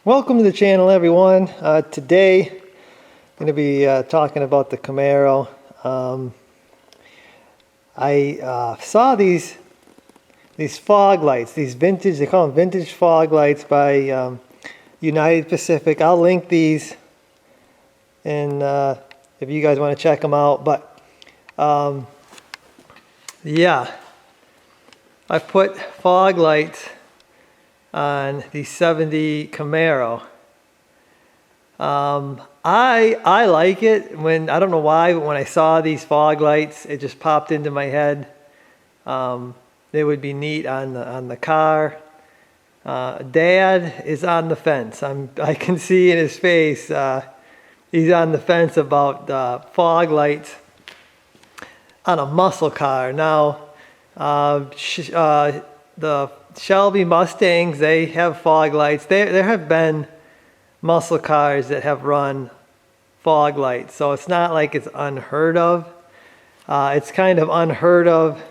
Welcome to the channel, everyone. Today I'm going to be talking about the Camaro. I saw these fog lights, these vintage, they call them vintage fog lights by United Pacific. I'll link these, and if you guys want to check them out. But yeah, I put fog lights on the 70 Camaro. I like it. I don't know why, but when I saw these fog lights, it just popped into my head. They would be neat on the car. Dad is on the fence. I can see in his face he's on the fence about fog lights on a muscle car. Now the Shelby Mustangs, they have fog lights. There have been muscle cars that have run fog lights, so it's not like it's unheard of. It's kind of unheard of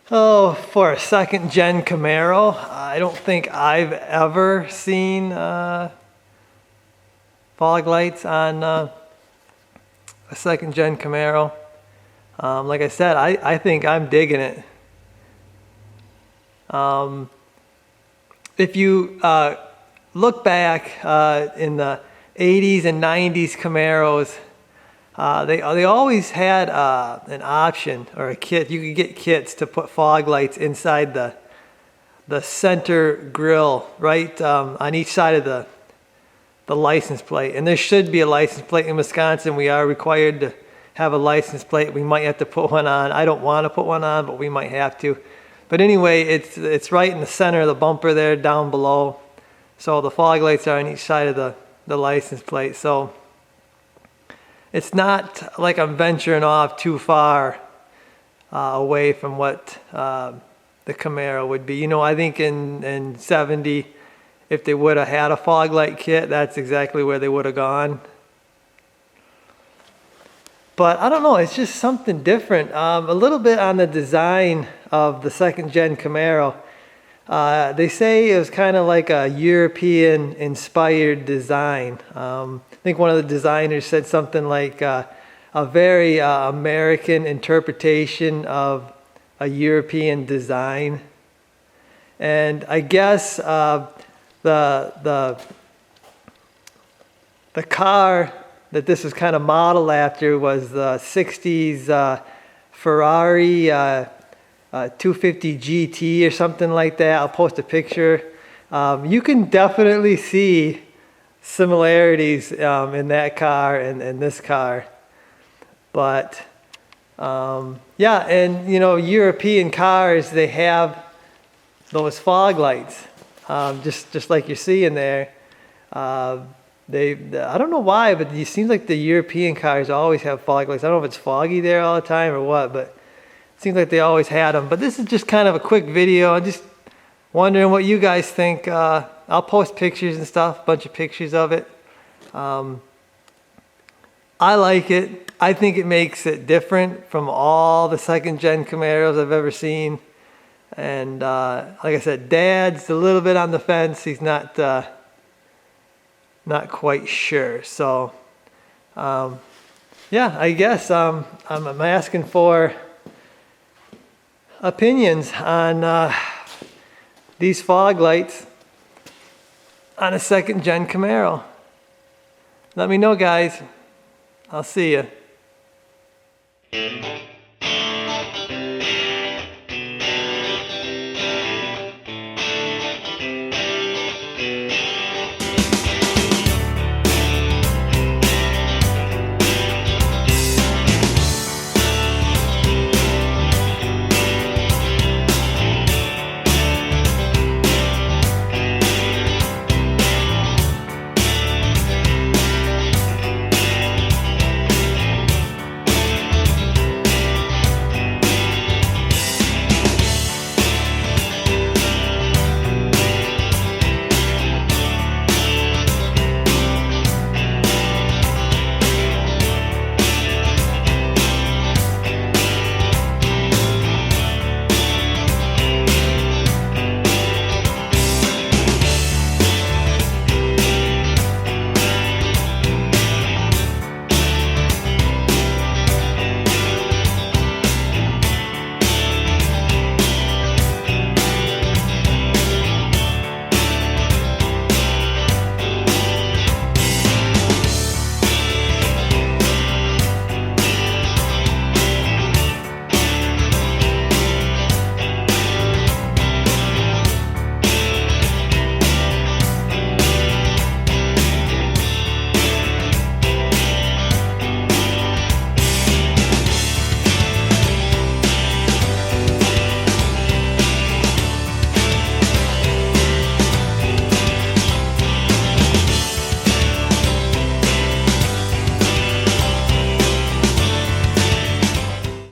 for a second gen Camaro. I don't think I've ever seen fog lights on a second gen Camaro. Like I said, I think I'm digging it. If you look back in the 80s and 90s Camaros, they always had an option or a kit. You could get kits to put fog lights inside the center grille, right on each side of the license plate. And there should be a license plate in Wisconsin. We are required to have a license plate. We might have to put one on. I don't want to put one on, but we might have to. But anyway, it's right in the center of the bumper there, down below. So the fog lights are on each side of the license plate. So it's not like I'm venturing off too far away from what the Camaro would be. You know, I think in 70, if they would have had a fog light kit, that's exactly where they would have gone. But I don't know, it's just something different. A little bit on the design of the second gen Camaro. They say it was kind of like a European inspired design. I think one of the designers said something like a very American interpretation of a European design. And I guess the car that this was kind of modeled after was the 60s Ferrari 250 GT or something like that. I'll post a picture. You can definitely see similarities in that car and this car. But yeah, and you know, European cars, they have those fog lights, just like you're seeing there. I don't know why, but it seems like the European cars always have fog lights. I don't know if it's foggy there all the time or what, but it seems like they always had them. But this is just kind of a quick video. I'm just wondering what you guys think. I'll post pictures and stuff, a bunch of pictures of it. I like it. I think it makes it different from all the second gen Camaros I've ever seen. And like I said, Dad's a little bit on the fence. He's not quite sure. So yeah, I guess I'm asking for opinions on these fog lights on a second gen Camaro. Let me know, guys. I'll see you.